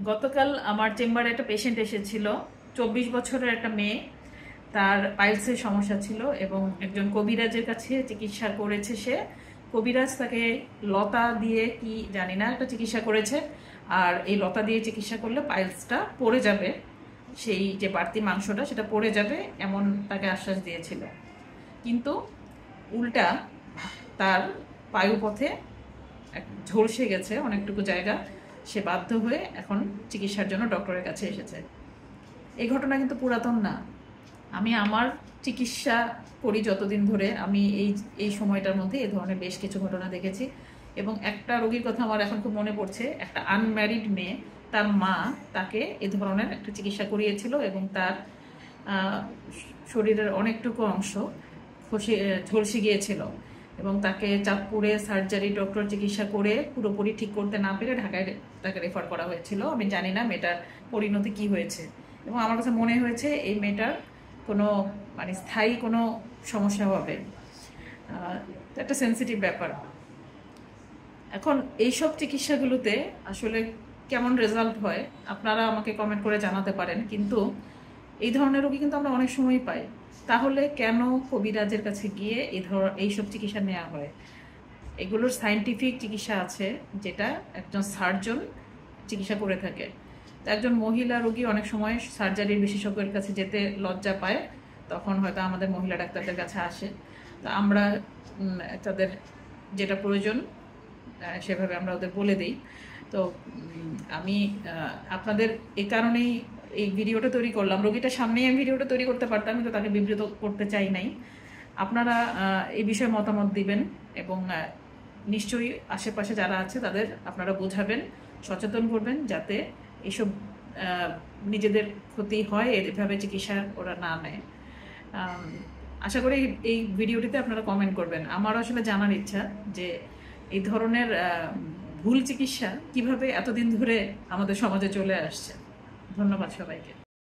গতকাল আমার চেম্বারে একটা পেশেন্ট এসেছিল, 24 বছরের একটা মেয়ে। তার পাইলসের সমস্যা ছিল এবং একজন কবিরাজের কাছে চিকিৎসা করেছে সে। কবিরাজ তাকে লতা দিয়ে কি জানি না একটা চিকিৎসা করেছে, আর এই লতা দিয়ে চিকিৎসা করলে পাইলসটা পড়ে যাবে, সেই যে বাড়তি মাংসটা সেটা পড়ে যাবে এমন তাকে আশ্বাস দিয়েছিল। কিন্তু উল্টা তার পায়ুপথে ঝলসে গেছে অনেকটুকু জায়গা। সে বাধ্য হয়ে এখন চিকিৎসার জন্য ডক্টরের কাছে এসেছে। এই ঘটনা কিন্তু পুরাতন না। আমি আমার চিকিৎসা করি যতদিন ধরে, আমি এই সময়টার মধ্যে এই ধরনের বেশ কিছু ঘটনা দেখেছি। এবং একটা রোগীর কথা আমার এখন খুব মনে পড়ছে। একটা আনম্যারিড মেয়ে, তার মা তাকে এই ধরনের একটা চিকিৎসা করিয়েছিল এবং তার শরীরের অনেকটুকু অংশ ঝলসে গিয়েছিল এবং তাকে চাঁদপুরে সার্জারি ডক্টর চিকিৎসা করে পুরোপুরি ঠিক করতে না পেরে ঢাকায় তাকে রেফার করা হয়েছিল। আমি জানি না মেয়েটার পরিণতি কি হয়েছে, এবং আমার কাছে মনে হয়েছে এই মেয়েটার কোনো মানে স্থায়ী কোনো সমস্যা হবে। একটা সেন্সিটিভ ব্যাপার। এখন এইসব চিকিৎসাগুলোতে আসলে কেমন রেজাল্ট হয় আপনারা আমাকে কমেন্ট করে জানাতে পারেন, কিন্তু এই ধরনের রোগী কিন্তু আমরা অনেক সময় পাই। তাহলে কেন কবিরাজের কাছে গিয়ে এইসব চিকিৎসা নেওয়া হয়? এগুলোর সায়েন্টিফিক চিকিৎসা আছে যেটা একজন সার্জন চিকিৎসা করে থাকে। তো একজন মহিলা রোগী অনেক সময় সার্জারির বিশেষজ্ঞের কাছে যেতে লজ্জা পায়, তখন হয়তো আমাদের মহিলা ডাক্তারদের কাছে আসে। তো আমরা তাদের যেটা প্রয়োজন সেভাবে আমরা ওদের বলে দিই। তো আমি আপনাদের এই কারণেই এই ভিডিওটা তৈরি করলাম। রোগীটার সামনেই আমি ভিডিওটা তৈরি করতে পারতাম, কিন্তু তাকে বিব্রত করতে চাই নাই। আপনারা এই বিষয়ে মতামত দিবেন এবং নিশ্চয়ই আশেপাশে যারা আছে তাদের আপনারা বোঝাবেন, সচেতন করবেন যাতে এইসব নিজেদের ক্ষতি হয়, এভাবে চিকিৎসা ওরা না নেয়। আশা করি এই ভিডিওটিতে আপনারা কমেন্ট করবেন। আমার আসলে জানার ইচ্ছা যে এই ধরনের ভুল চিকিৎসা কিভাবে এতদিন ধরে আমাদের সমাজে চলে আসছে। ধন্যবাদ সবাইকে।